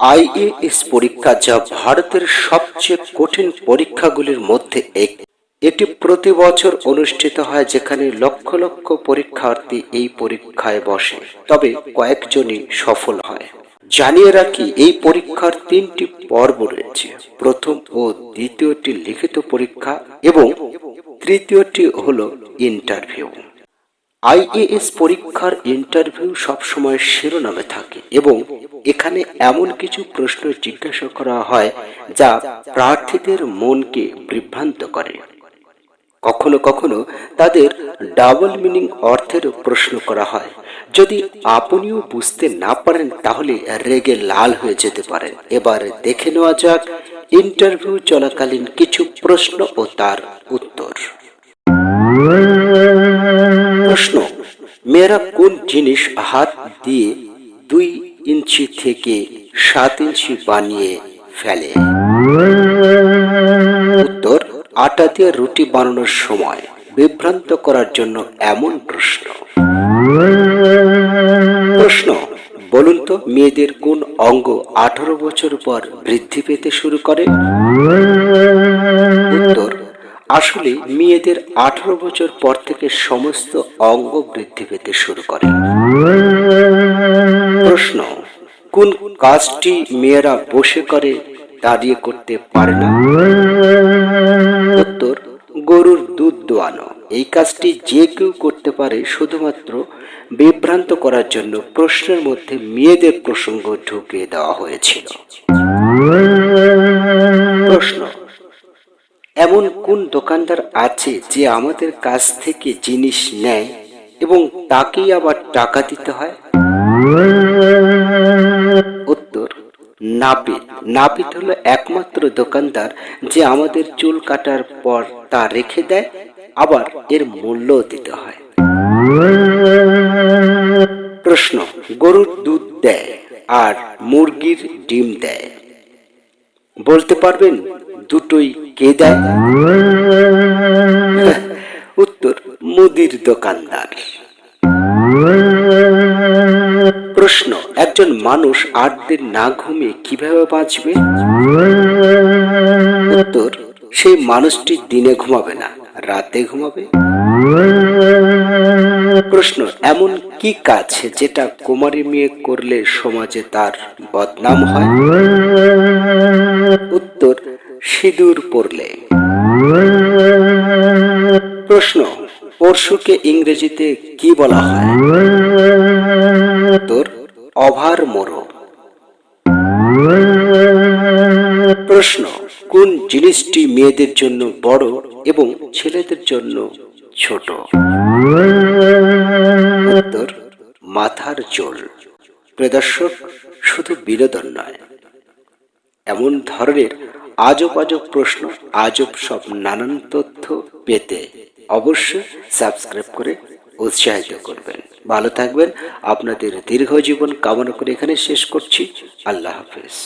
IAS পরীক্ষা, যা ভারতের সবচেয়ে কঠিন পরীক্ষাগুলির মধ্যে একটি। এটি প্রতি বছর অনুষ্ঠিত হয়, যেখানে লক্ষ লক্ষ পরীক্ষার্থী এই পরীক্ষায় বসে, তবে কয়েকজনই সফল হয়। জানিয়ে রাখি, এই পরীক্ষার তিনটি পর্ব রয়েছে। প্রথম ও দ্বিতীয়টি লিখিত পরীক্ষা এবং তৃতীয়টি হলো ইন্টারভিউ। আইএএস পরীক্ষার ইন্টারভিউ সবসময় শিরোনামে থাকে এবং এখানে এমন কিছু প্রশ্ন জিজ্ঞাসা করা হয় যা প্রার্থীদের মনকে বিভ্রান্ত করে। কখনো কখনো তাদের ডাবল মিনিং অর্থের প্রশ্ন করা হয়। যদি আপনিও বুঝতে না পারেন তাহলে রেগে লাল হয়ে যেতে পারেন। এবার দেখে নেওয়া যাক ইন্টারভিউ চলাকালীন কিছু প্রশ্ন ও তার উত্তর। প্রশ্ন: মেয়েরা কোন জিনিস হাত দিয়ে 2 ইঞ্চি থেকে 7 ইঞ্চি বানিয়ে ফেলে? উত্তর: আটা দিয়ে রুটি বানানোর সময়। বিভ্রান্ত করার জন্য এমন প্রশ্ন। প্রশ্ন: বলুন তো, মেয়েদের কোন অঙ্গ 18 বছর পর বৃদ্ধি পেতে শুরু করে? উত্তর: আসলে মেয়েদের 18 বছর পর থেকে সমস্ত অঙ্গ বৃদ্ধি পেতে শুরু করে। প্রশ্ন: কোন কাজটি মেয়েরা বসে করে, দাঁড়িয়ে করতে পারে না? উত্তর: গরুর দুধ দোয়ানো। এই কাজটি যে কেউ করতে পারে, শুধুমাত্র বিভ্রান্ত করার জন্য প্রশ্নের মধ্যে মেয়েদের প্রসঙ্গ ঢুকিয়ে দেওয়া হয়েছিল। প্রশ্ন: এমন কোন দোকানদার আছে যে আমাদের কাছ থেকে জিনিস নেয় এবং তাকেই আবার টাকা দিতে হয়? উত্তর: নাপিত। নাপিত হলো একমাত্র দোকানদার যে আমাদের চুল কাটার পর তা রেখে দেয়, আবার এর মূল্যও দিতে হয়। প্রশ্ন: গরুর দুধ দেয় আর মুরগির ডিম দেয়, বলতে পারবেন দুটোই কে দেয়? উত্তর: মুদির দোকানদার। প্রশ্ন: একজন মানুষ 8 দিন না ঘুমিয়ে কিভাবে বাঁচবে? উত্তর: সেই মানুষটি দিনে ঘুমাবে না, রাতে ঘুমাবে। প্রশ্ন: এমন কি কাজ যেটা কুমারী মেয়ে করলে সমাজে তার বদনাম হয়? উত্তর: সিঁদুর পরলে। প্রশ্ন: পরশুকে ইংরেজিতে কি বলা হয়? উত্তর: ওভার মোরো। প্রশ্ন: কোন জিনিসটি মেয়েদের জন্য বড় এবং ছেলেদের জন্য ছোট? উত্তর: মাথার চুল। প্রিয় দর্শক, শুধু বিনোদন নয়, এমন ধরনের আজব আজব প্রশ্ন, আজব সব নানান তথ্য পেতে অবশ্যই সাবস্ক্রাইব করে উৎসাহিত করবেন। ভালো থাকবেন। আপনাদের দীর্ঘ জীবন কামনা করে এখানে শেষ করছি। আল্লাহ হাফেজ।